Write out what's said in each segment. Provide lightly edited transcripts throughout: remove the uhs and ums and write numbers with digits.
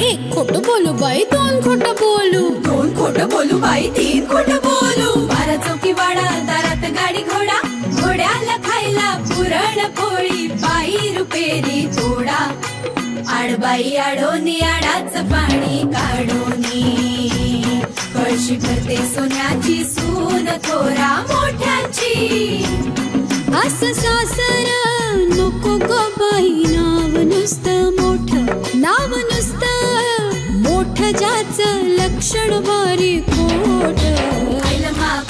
एक खोटं बोलू बाई, दोन खोटं बोलू, दोन खोटं बोलू बाई, तीन खोटं बोलू. 12 चौकी वाडा, दारात गाडी घोडा, घोड्याला खायला पुरण पोळी, बाई रुपेरी थोडा. आडबाई आडोनी आडाचं पाणी काढोनी, कळशी भरते सोन्याची सून थोरा मोठ्याची. असं सासर नको ग बाई, नाव नुसतं मोठं, नाव नुसतं मोठं, ज्याचं लक्षण बारी खोट.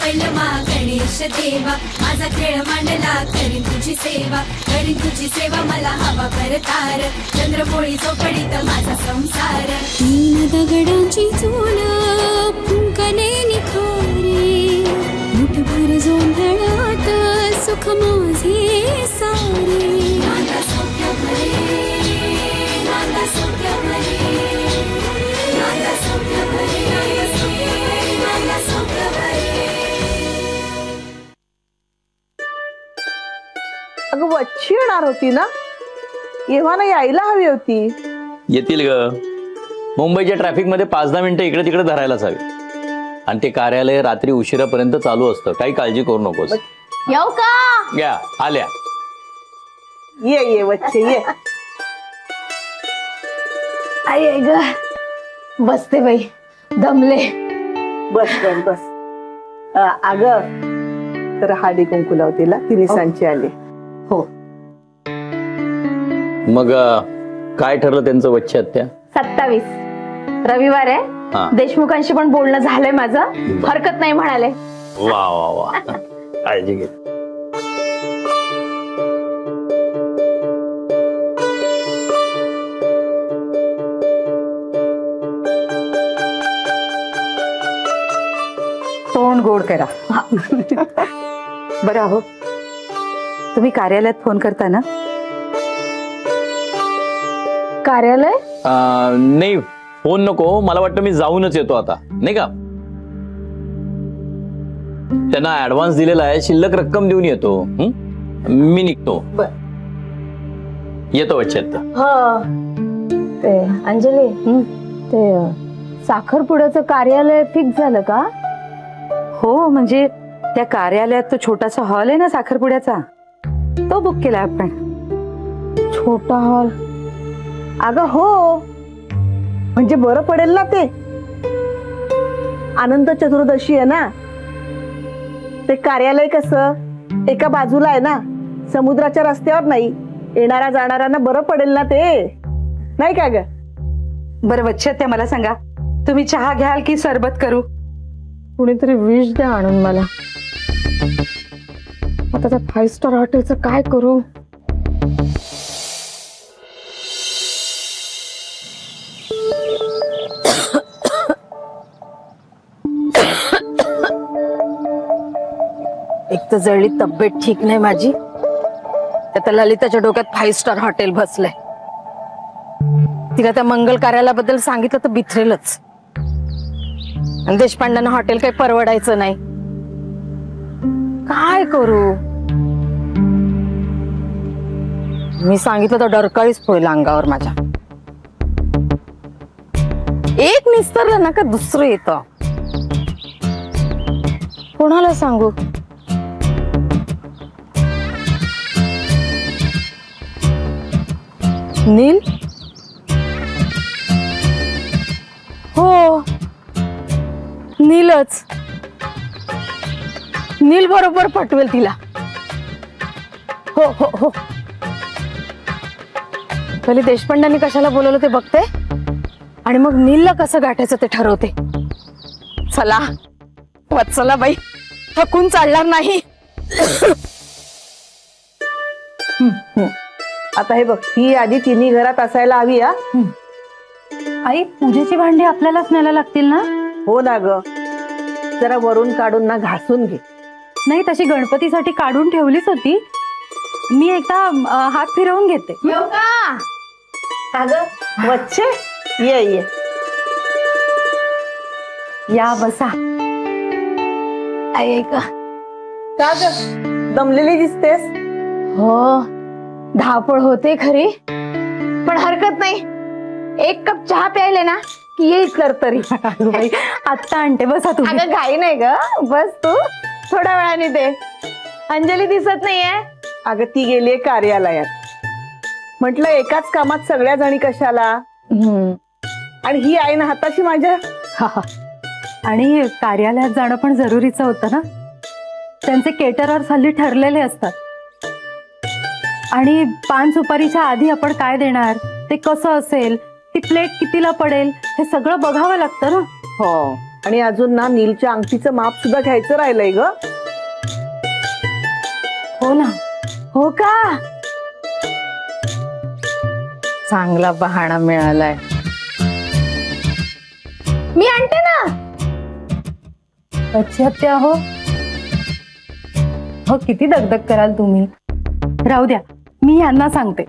पैलमा गणेश देवा, माझा खेळ मांडला करीन तुझी सेवा, करीन तुझी सेवा, मला हवा करतार, चंद्रपोळी चौकडीत माझा संसार. 3 दगडांची चूल फुंकणे निखारे, मुठभर जोंधळात सुख माझे सारे. नांदा सौख्य भरे, नांदा सौख्य भरे, नांदा सौख्य भरे, नांदा सौख्य भरे. अगं वच्छी येणार होती ना, एव्हाना यायला हवी होती. येतील ग. मुंबईच्या ट्रॅफिक मध्ये 5-10 मिनिटं इकडे तिकडे धरायलाच हवी. आणि ते कार्यालय रात्री उशिरापर्यंत चालू असतं, काही काळजी करू नकोस. येऊ का? या आल्या. ये ये वच्छे ये. आई ग, बसते बाई, दमले. बस बस बस. अगं तर हळदी कुंकू लावतीला, ती निसांची आली. हो. मग काय ठरलं त्यांचं वच्छी आत्या? 27 रविवार आहे. हा. देशमुखांशी पण बोलणं झालंय माझं, हरकत नाही म्हणाले. वा वा वा, काळजी घे. तोंड गोड करा. बरं अहो, तुम्ही कार्यालयात फोन करता ना? कार्यालय? नाही फोन नको, मला वाटतं मी जाऊनच येतो आता, नाही का? त्यांना ऍडव्हान्स दिलेला आहे, शिल्लक रक्कम देऊन येतो. मी निघतो. येतो वच्छेत. हो. ते अंजली, ते साखरपुड्याचं कार्यालय फिक्स झालं का? हो, म्हणजे त्या कार्यालयात तो छोटासा हॉल आहे ना साखरपुड्याचा, तो बुक केला आपण. छोटा हॉल? अगं हो, म्हणजे बरं पडेल ना. ते अनंत चतुर्दशी आहे ना, ते कार्यालय कसं एका बाजूला आहे ना, समुद्राच्या रस्त्यावर नाही, येणाऱ्या जाणाऱ्यांना बरं पडेल ना ते, नाही का ग? बरं वच्छे त्या मला सांगा, तुम्ही चहा घ्याल की सरबत करू? कुणीतरी विष द्या आणून मला. आता त्या 5 स्टार हॉटेलचं काय करू? एक तर जळली तब्येत ठीक नाही माझी, त्या ललिताच्या डोक्यात 5 स्टार हॉटेल बसलंय. तिला त्या मंगल कार्यालयाबद्दल सांगितलं तर बिथरेलच. आणि देशपांड्यांना हॉटेल काही परवडायचं नाही. काय करू? मी सांगितलं तर डरकाळीच पडेल अंगावर माझ्या. एक निस्तरलं ना का दुसरं येतं. कोणाला सांगू? नील? हो, नीलच. नील बरोबर पटवेल तिला. हो हो हो. पहिले देशपांड्यांनी कशाला बोलवलं ते बघते, आणि मग नीलला कसं गाठायचं ते ठरवते. चला वत्सला बाई, थकून चालणार नाही. आता हे बघ, ही आधी तिन्ही घरात असायला हवी. आई, पूजेची भांडी आपल्यालाच न्यायला लागतील ना? हो ना ग, जरा वरून काढून ना घासून घे. नाही, तशी गणपतीसाठी काढून ठेवलीच होती. मी एकदा हात फिरवून घेते. येऊ का? अगं वच्छे, ये ये या बसा. ऐका, का ग दमलेली दिसतेस? हो, धावपळ होते खरी, पण हरकत नाही. एक कप चहा प्यायले ना की येईल कर तरी. आत्ता आणते, बसा तुम्ही. अगं घाई नाही ग, बस तू थोड्या वेळाने दे. अंजली दिसत नाहीये. अगं ती गेलीये कार्यालयात. म्हटलं एकाच कामात सगळ्या जणी कशाला. आणि ही आहे ना हाताशी माझ्या. आणि कार्यालयात जाणं पण जरुरीचं होतं ना. त्यांचे केटरर हल्ली ठरलेले असतात. आणि पान सुपारीच्या आधी आपण काय देणार, ते कसं असेल, ती प्लेट कितीला पडेल, हे सगळं बघावं लागतं ना. हो, आणि अजून ना नीलच्या अंगठीचं माप सुद्धा घ्यायचं राहिलंय ग. हो ना. हो का, चांगला बहाणा मिळालाय. मी आणते ना. अच्छा हो. हो, किती दगदग कराल तुम्ही. राहू द्या, मी यांना सांगते.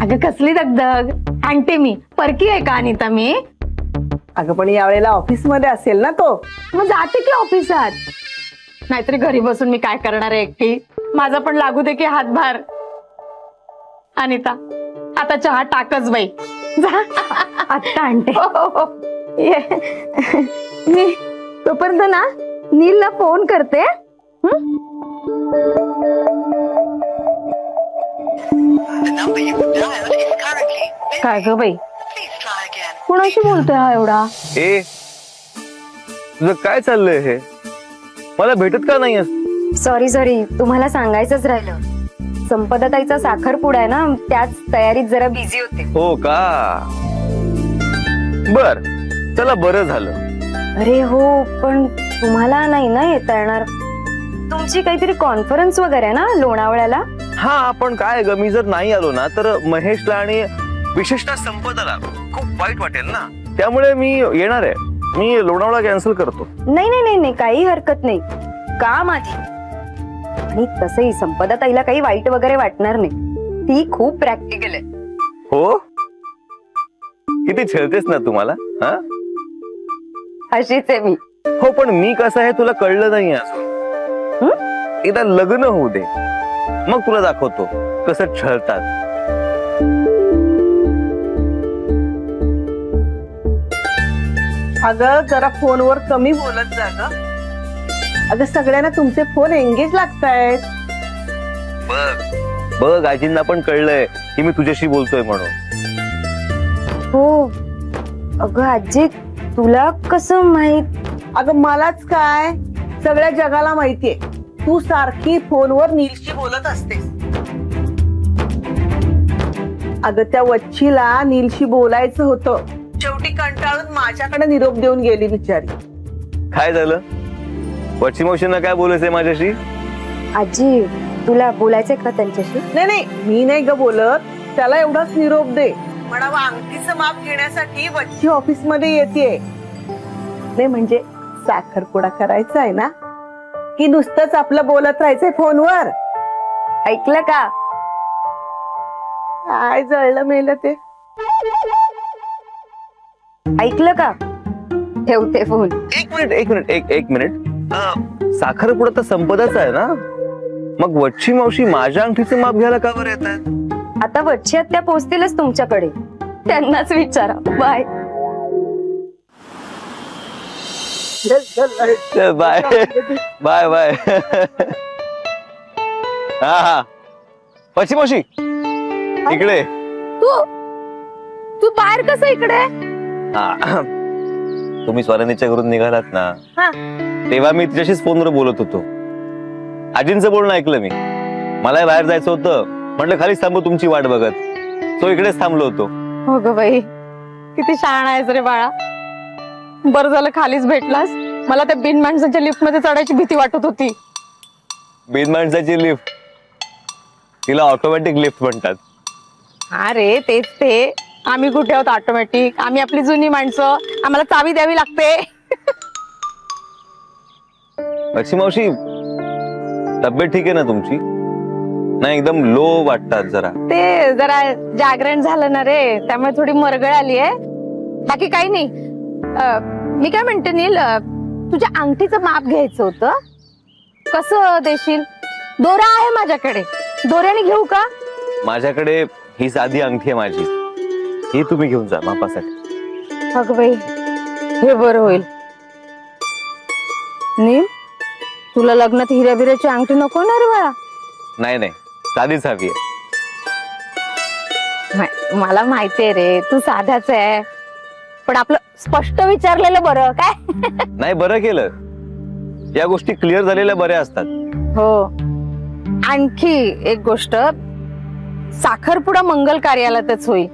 अगं कसली दगदग, आणते मी. परकी आहे का अनिता मी. अगं पण यावेळेला ऑफिस मध्ये असेल ना तो. मग जाते की ऑफिसात. नाहीतरी घरी बसून मी काय करणार आहे एकटी. माझा पण लागू दे की हातभार. अनिता आता चहा टाकच बाई. जा. आत्ता आणते. ये. मी तोपर्यंत ना नीलला फोन करते. काय ग बाई, कुणाशी बोलतोय हा एवढा. ए तुझं काय चाललंय हे, मला भेटत का नाहीयेस. सॉरी तुम्हाला सांगायचंच राहिलं. संपदाताईचा साखरपुडा आहे ना, त्याच तयारीत जरा बिझी होते. हो का, बर चला बरं झालं. अरे हो, पण तुम्हाला नाही ना येता येणार. तुमची काहीतरी कॉन्फरन्स वगैरे आहे ना लोणावळ्याला. हा पण काय ग, मी जर नाही आलो ना तर महेशला आणि विशेषतः संपदाला खूप वाईट वाटेल ना. त्यामुळे मी येणार आहे. मी लोणावळा कॅन्सल करतो. नाही काही हरकत नाही. काम आधी. आणि तसंही संपदाताईला काही वाईट वगैरे वाटणार नाही. ती खूप प्रॅक्टिकल आहे. हो, किती छळतेस ना तुम्हाला. हा अशीच आहे मी. हो, पण मी कसं आहे तुला कळलं नाही अजून. एकदा लग्न होऊ दे, मग तुला दाखवतो कसं छळतात. अगं जरा फोनवर कमी बोलत जा ग. अगं सगळ्यांना तुमचे फोन एंगेज लागतायत. बघ आजींना पण कळलंय की मी तुझ्याशी बोलतोय म्हणून. हो अगं आजी, तुला कसं माहित. अगं मलाच काय, सगळ्या जगाला माहितीये तू सारखी फोनवर नीलशी बोलत असतेस. अगं त्या वच्छीला नीलशी बोलायचं होतं, शेवटी कंटाळून माझ्याकडे निरोप देऊन गेली बिचारी. काय झालं, वच्छी मावशींना काय बोलायचंय माझ्याशी. आजी तुला बोलायचंय का त्यांच्याशी. नाही मी नाही ग बोलत, त्याला एवढाच निरोप दे म्हणावा. अंगठीचं माप घेण्यासाठी वच्छी ऑफिस मध्ये येते. नाही म्हणजे साखरपुडा करायचा आहे ना, की नुसतंच आपलं बोलत राहायचंय फोनवर. ऐकलं का. काय जळलं मेलं ते. ऐकलं का. ठेवते फोन. एक मिनिट. साखरपुडा तर संपदाचा आहे ना, मग वच्छी मावशी माझ्या अंगठीचं माप घ्यायला का बरं येतात. आता वच्छी आत्या पोहोचतीलच तुमच्याकडे, त्यांनाच विचारा. Bye bye bye bye. हा वच्छी मावशी इकडे. तू बाहेर कसं इकडे. हा तुम्ही स्वरानीच्या घरून निघालात ना, तेव्हा मी तिच्याशीच फोनवर बोलत होतो. आजींचं बोलणं ऐकलं मी. मला बाहेर जायचं होतं, म्हटलं खालीच थांबू तुमची वाट बघत. तो इकडेच थांबलो होतो. हो ग बाई, किती शहाणा आहेस रे बाळा. बरं झालं खालीच भेटलास. मला त्या बिन माणसाच्या लिफ्ट मध्ये चढायची भीती वाटत होती. बिन माणसाची लिफ्ट, तिला ऑटोमॅटिक लिफ्ट म्हणतात. अरे तेच ते. आम्ही कुठे आहोत ऑटोमॅटिक. आम्ही आपली जुनी माणसं, आम्हाला चावी द्यावी लागते. वच्छी मावशी तब्येत ठीक आहे ना तुमची. नाही एकदम लो वाटतात जरा. ते जरा जागरण झालं ना रे, त्यामुळे थोडी मरगळ आली आहे. बाकी काही नाही. मी काय म्हणते नील, तुझ्या अंगठीचं माप घ्यायचं होतं. कसं देशील. दोरा आहे माझ्याकडे, दोऱ्याने घेऊ का. माझ्याकडे ही साधी अंगठी आहे माझी. हे तुम्ही घेऊन जा मापासाठी. अगं बाई, हे बरं होईल. नील, तुला लग्नात हिऱ्या बिऱ्याची अंगठी नको ना रे बाळा? नाही नाही, साधीच हवी आहे. मला माहितीये रे, तू साधाच आहे, पण आपलं स्पष्ट विचारलेलं बरं काय? नाही, बरं केलं. या गोष्टी क्लिअर झालेल्या बऱ्या असतात. हो. आणखी एक गोष्ट, साखरपुडा मंगल कार्यालयातच होईल,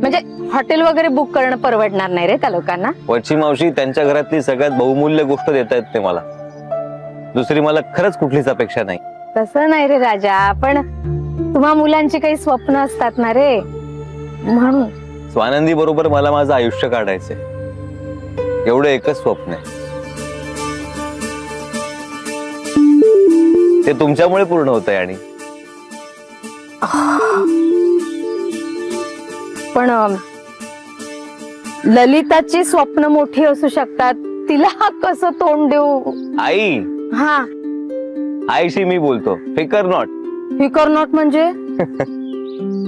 म्हणजे हॉटेल वगैरे बुक करणं परवडणार नाही रे त्या लोकांना. वरची मावशी, त्यांच्या घरातली सगळ्यात बहुमूल्य गोष्ट देता येत ते मला. दुसरी मला खरंच कुठलीच अपेक्षा नाही. तसं नाही रे राजा, पण तुम्हा मुलांची काही स्वप्न असतात ना रे, म्हणून. स्वानंदी बरोबर मला माझं आयुष्य काढायचंय, एवढं एकच स्वप्न आहे. ते तुमच्यामुळे पूर्ण होत आहे. आणि पण ललिताची स्वप्न मोठी असू शकतात, तिला कसं तोंड देऊ? आई, हा, आईशी मी बोलतो. फिकर नॉट. फिकर नॉट म्हणजे?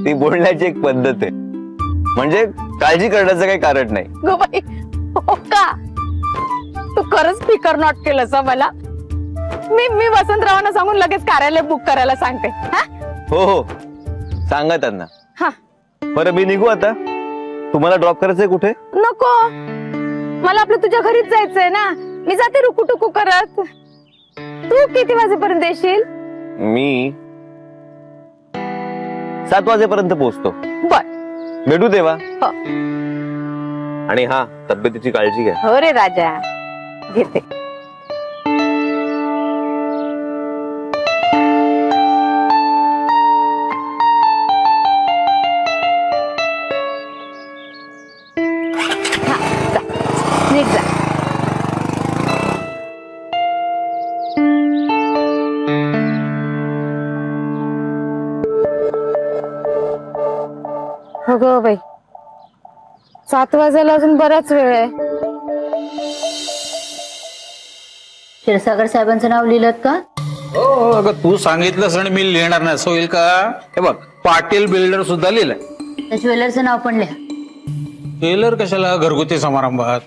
ती बोलण्याची एक पद्धत आहे, म्हणजे काळजी करण्याचं काही कारण नाही. गो बाई, हो का? तू खरंच फिकर नॉट केलंस मला. मी वसंतरावांना सांगून लगेच कार्यालय बुक करायला सांगते. हो हो, सांगा त्यांना. हा, बरं, मी निघू आता. तुम्हाला ड्रॉप करायचंय कुठे? नको, मला आपलं तुझ्या घरीच जायचंय ना. मी जाते रुकू टुकू करत. तू किती वाजेपर्यंत येशील? मी 7 वाजेपर्यंत पोहोचतो. बर, भेटू तेव्हा. हो. आणि हा, तब्येतीची काळजी घ्या. हो रे राजा, घेते. नीट जा. हो ग बाई, 7 वाजायला अजून बराच वेळ आहे. क्षीरसागर साहेबांचं नाव लिहिलं का? हो, अगं तू सांगितलंस आणि मी लिहिणार नाही असं होईल का? हे बघ, पाटील बिल्डर सुद्धा लिहिलंय. ज्वेलरचं नाव पण लिहा. टेलर कशाला घरगुती समारंभात?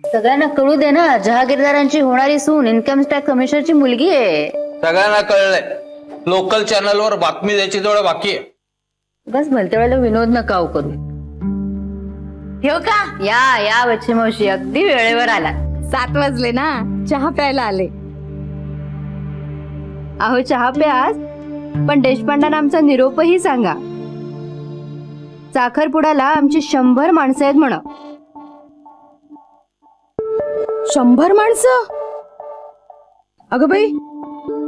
सगळ्यांना कळू दे ना, जहागीरदारांची होणारी सून इन्कम टॅक्स कमिशनरची मुलगी आहे. सगळ्यांना कळलंय. लोकल चॅनलवर बातमी द्यायची तेवढं बाकी आहे. बस भलत्या वेळेला विनोद नका करू. ठेव का? या बच्ची मावशी, अगदी वेळेवर आला. 7 वाजले ना, चहा प्यायला आले. अहो चहा प्यास, पण देशपांडांना आमचा निरोपही सांगा. साखरपुड्याला आमची 100 माणसं आहेत म्हणा. 100 माणसं? अगं बाई,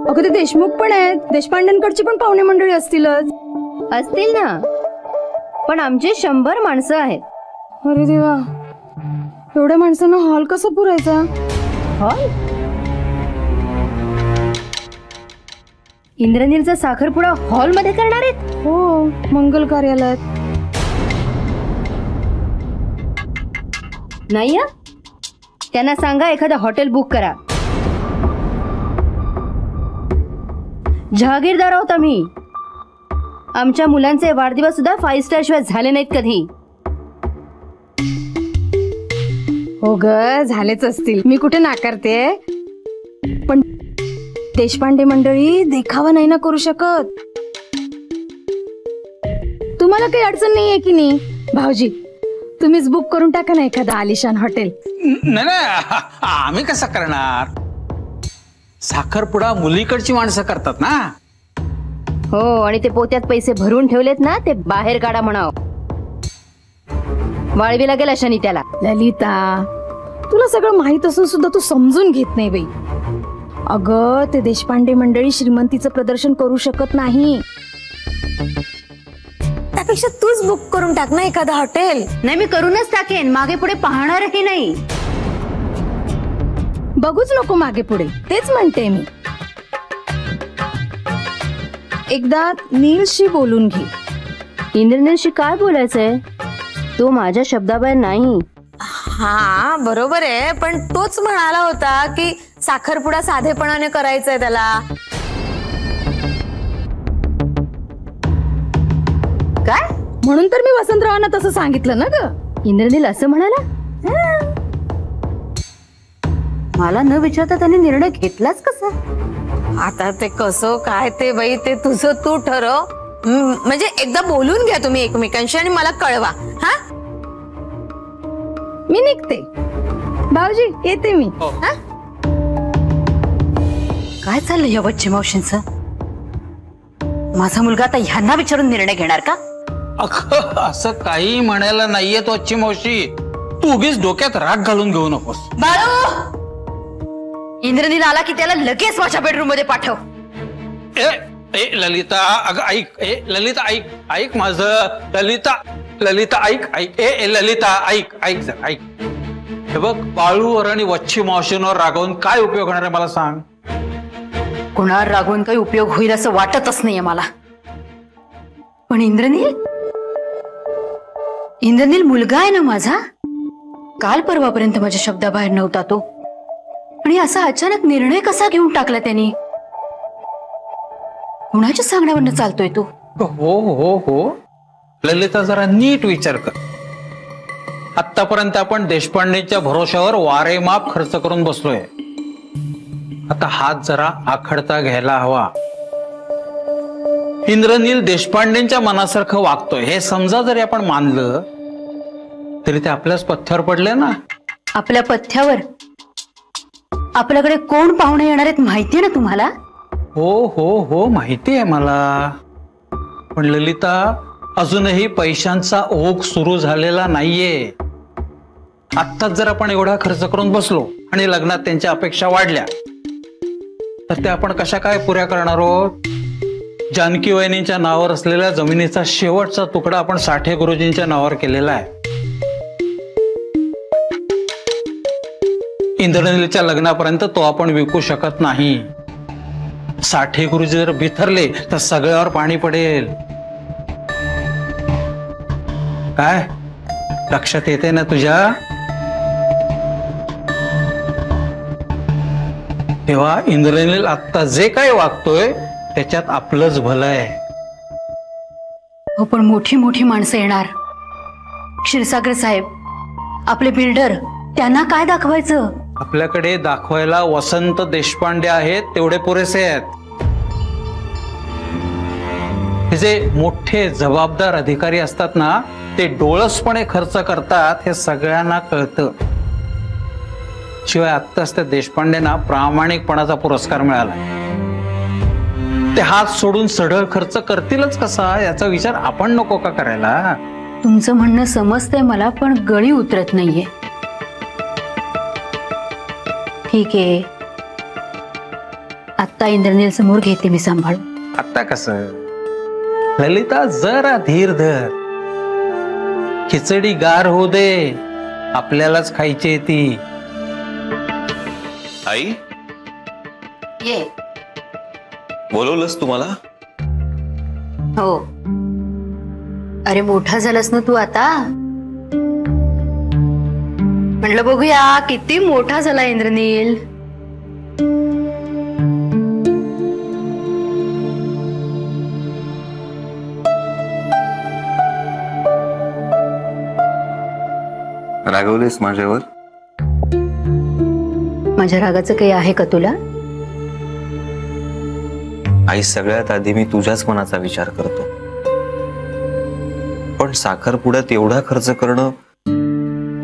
अगं ते देशमुख पण आहेत, देशपांड्यांकडची पण पाहुणे मंडळी असतीलच. असतील ना, पण आमचे 100 माणसं आहेत. अरे देवा, एवढ्या माणसांना हॉल कसा पुरायचा? हॉल? इंद्रनीलचा साखरपुडा हॉलमध्ये करणार आहेत? हो, मंगल कार्यालयात. नाही, त्यांना सांगा एखादं हॉटेल बुक करा. जहागीरदार आहोत आम्ही. आमच्या मुलांचे वाढदिवस सुद्धा 5 स्टार शिवाय झाले नाहीत कधी. हो ग, झालेच असतील, मी कुठे नाकारते, पण देशपांडे मंडळी देखावा नाही ना करू शकत. तुम्हाला काही अडचण नाहीये की नाही भाऊजी? तुम्हीच बुक करून टाका ना एखादं आलिशान हॉटेल. नाही, आम्ही कसं करणार? साखरपुडा मुलीकडची माणसं करतात ना. हो, आणि ते पोत्यात पैसे भरून ठेवलेत ना, ते बाहेर काढा म्हणाव. वाळवीला गेला शनी त्याला. ललिता, तुला सगळं माहित असून सुद्धा तू समजून घेत नाही बाई. अगं, ते देशपांडे मंडळी श्रीमंतीचं प्रदर्शन करू शकत नाही. त्यापेक्षा तूच बुक करून टाक ना एखादं हॉटेल. नाही, मी करूनच टाकेन, मागे पुढे पाहणारही नाही. बघूच नको मागे पुढे, तेच म्हणते मी. एकदा नीलशी बोलून घे. इंद्रनीलशी काय बोलायचंय? तो माझ्या शब्दाबाहेर नाही. हा, बरोबर आहे, पण तोच म्हणाला होता की साखरपुडा साधेपणाने करायचंय त्याला. काय? म्हणून तर मी वसंतरावांना तसं सांगितलं ना ग. इंद्रनील असं म्हणाला? मला न विचारता त्याने निर्णय घेतलाच कसा? आता ते कसं काय ते बाई ते तुझं तू ठरव. म्हणजे एकदा बोलून घ्या तुम्ही एकमेकांशी आणि मला कळवा. हा मी निघते. भाऊजी येते मी. हा काय चाललंय या वच्चे मावशींचं? माझा मुलगा आता ह्यांना विचारून निर्णय घेणार का? अगं असं काही म्हणायला नाहीये तो अच्छी मावशी. तू उगीच डोक्यात राग घालून घेऊ नकोस. बाळू, इंद्रनील आला की त्याला लगेच माझ्या बेडरूम मध्ये पाठव. ए ललिता, अगं ऐक. ललिता ऐक, ऐक माझं. ललिता ऐक. ए ललिता ऐक जरा ऐक. हे बघ, बाळूवर आणि वच्छी मावशींवर रागवून काय उपयोग होणार आहे मला सांग. कोणावर रागवून काही उपयोग होईल असं वाटतच नाहीये मला. पण इंद्रनील मुलगा आहे ना माझा. काल परवापर्यंत माझ्या शब्दाबाहेर नव्हता तो. आणि असा अचानक निर्णय कसा घेऊन टाकला त्यांनी? कुणाच्या सांगण्यावरनं चालतोय तो? हो ललिता, जरा नीट विचार कर. आतापर्यंत आपण देशपांडेच्या भरोशावर वारेमाप खर्च करून बसलोय. आता हात जरा आखडता घ्यायला हवा. इंद्रनील देशपांडेंच्या मनासारखं वागतोय हे समजा जरी आपण मानलं तरी ते आपल्याच पथ्यावर पडले ना. आपल्या पथ्यावर? आपल्याकडे कोण पाहुणे येणार आहेत माहितीये ना तुम्हाला? हो माहिती आहे मला. पण ललिता, अजूनही पैशांचा ओघ सुरू झालेला नाहीये. आत्ताच जर आपण एवढा खर्च करून बसलो आणि लग्नात त्यांच्या अपेक्षा वाढल्या तर ते आपण कशा काय पुऱ्या करणार आहोत? जानकी वहिनींच्या नावावर असलेल्या जमिनीचा शेवटचा तुकडा आपण साठे गुरुजींच्या नावावर केलेला आहे. इंद्रनीलच्या लग्नापर्यंत तो आपण विकू शकत नाही. साठे गुरुजी जर बिथरले तर सगळ्यावर पाणी पडेल. काय लक्षात येते ना तुझ्या? तेव्हा इंद्रनील आत्ता जे काय वागतोय त्याच्यात आपलंच भलं आहे. हो, पण मोठी मोठी माणसं येणार. क्षीरसागर साहेब, आपले बिल्डर, त्यांना काय दाखवायचं? आपल्याकडे दाखवायला वसंत देशपांडे आहेत तेवढे पुरेसे आहेत. हे जे मोठे जबाबदार अधिकारी असतात ना ते डोळसपणे खर्च करतात हे सगळ्यांना कळतं. शिवाय आत्ताच त्या देशपांडेंना प्रामाणिकपणाचा पुरस्कार मिळाला. ते हात सोडून सढळ खर्च करतीलच कसा याचा विचार आपण नको का करायला? तुमचं म्हणणं समजतंय मला, पण गळी उतरत नाहीये. ठीक आहे, आत्ता इंद्रनील समोर घेते मी सांभाळून. आता कसं ललिता, जरा धीर धर. खिचडी गार होऊ दे, आपल्यालाच खायची ती. आई, ये. बोलवलंस तुम्हाला? हो. अरे मोठा झालास ना तू आता. म्हणलं बघूया किती मोठा झाला इंद्रनील. रागवलेस माझ्यावर? माझ्या रागाचं काही आहे का तुला? आई, सगळ्यात आधी मी तुझ्याच मनाचा विचार करतो. पण साखरपुड्यात एवढा खर्च करणं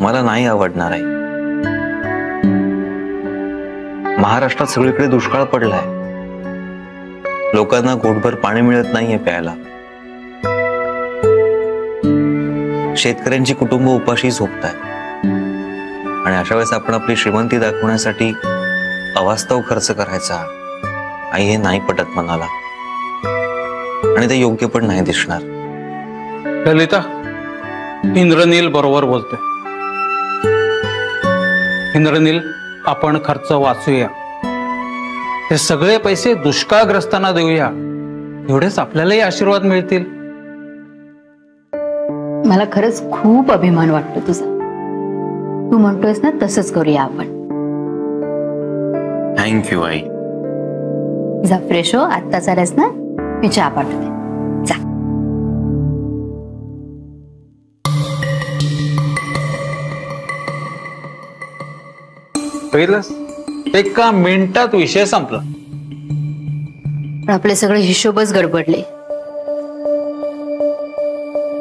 मला नाही आवडणार आहे. महाराष्ट्रात सगळीकडे दुष्काळ पडलाय. लोकांना घोटभर पाणी मिळत नाहीये प्यायला. शेतकऱ्यांची कुटुंब उपाशी झोपतायत. आणि अशा वेळेस आपण आपली श्रीमंती दाखवण्यासाठी अवास्तव खर्च करायचा, आई, हे नाही पटत मनाला. आणि ते योग्य पण नाही दिसणार. ललिता, इंद्रनील बरोबर बोलतोय. इंद्रनील, आपण खर्च वाचूया. ते सगळे पैसे दुष्काळग्रस्तांना देऊया. एवढेच आपल्यालाही आशीर्वाद मिळतील. मला खरंच खूप अभिमान वाटतो तुझा. तू म्हणतोयस ना तसंच करूया आपण. थँक्यू आई. जा फ्रेश हो. आत्ता चालस ना, मी चहा पाठवते. जा. बघितलंस, एका मिनिटात विषय संपला. पण आपले सगळे हिशोबच गडबडले.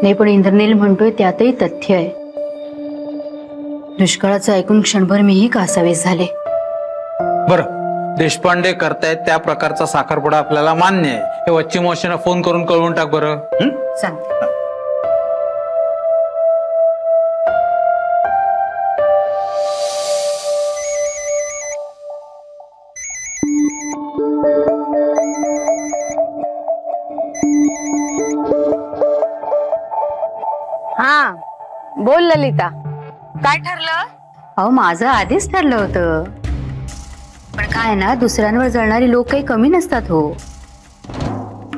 नाही पण इंद्रनील म्हणतोय त्यातही तथ्य आहे. दुष्काळाचं ऐकून क्षणभर मीही कासावीस झाले. बरं, देशपांडे करतायत त्या प्रकारचा साखरपुडा आपल्याला मान्य आहे हे वच्ची मावशींना फोन करून कळवून टाक बरं. सांगते. हा बोल ललिता, काय ठरलं? अहो माझं आधीच ठरलं होतं. पण काय ना, दुसऱ्यांवर जळणारी लोक काही कमी नसतात हो.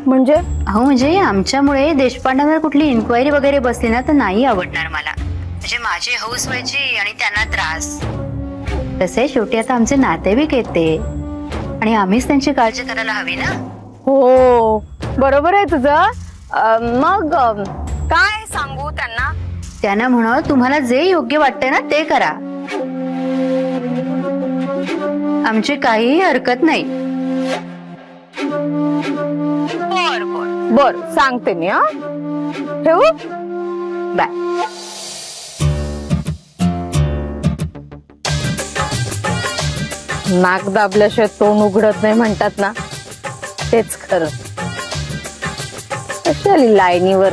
म्हणजे? अहो म्हणजे आमच्यामुळे देशपांड्यांवर कुठली इन्क्वायरी वगैरे बसली ना तर नाही आवडणार मला. म्हणजे माझी हौस व्हायची आणि त्यांना त्रास. तसे शेवटी आता आमचे नातेवाईक येते आणि आम्हीच त्यांची काळजी करायला हवी ना. हो बरोबर आहे तुझं. मग काय सांगू त्यांना? त्यांना म्हणा तुम्हाला जे योग्य वाटते ना ते करा. आमची काहीही हरकत नाही. बर बर बर, सांगते मी. हा ठेवू? बाय. नाक दाबल्याशिवाय तोंड उघडत नाही म्हणतात ना, तेच खरं. कशी आली लाईनीवर?